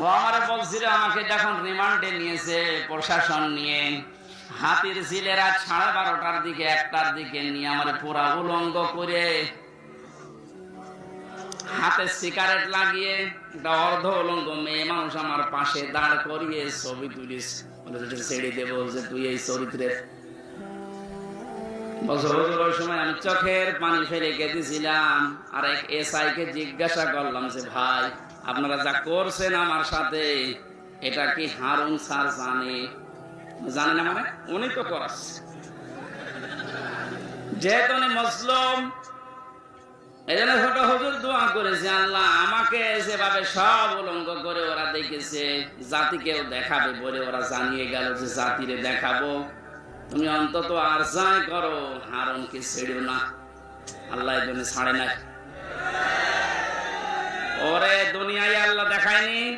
ও আমারে বলছিল, আমাকে যখন রিমান্ডে নিয়েছে প্রশাসন নিয়ে, হাতির ঝিলেরা 12:30টার দিকে 1টার দিকে নিয়ে আমার পুরা উলঙ্গ করে হাতে সিগারেট লাগিয়ে একটা অর্ধ উলঙ্গ মেয়ে মানুষ আমার পাশে দাঁড় করিয়ে ছবি তুলিস, ছেড়ে দেবো যে তুই এই চরিত্রের। ওই সময় আমি চোখের পানি ফেলে কেঁদেছিলাম। আর এক এসআই কে জিজ্ঞাসা করলাম যে ভাই, আপনারা যা করছেন আমার সাথে, এটা কি হারুন স্যার জানে? জানে না মানে? উনি তো করাচ্ছে, যেহেতু উনি মুসলিম। এই জন্য ছোট হুজুর দোয়া করেছে, আল্লাহ আমাকে যেভাবে সব উলঙ্গ করে ওরা দেখেছে, জাতিকেও দেখাবে বলে ওরা জানিয়ে গেল যে জাতিরে দেখাবো, তুমি অন্তত আর যাই করো হারুনকে ছেড়ো না। আল্লাহ এই জন্য ছাড়ে নাই। ওরে দুনিয়ায় আল্লাহ দেখায়নি।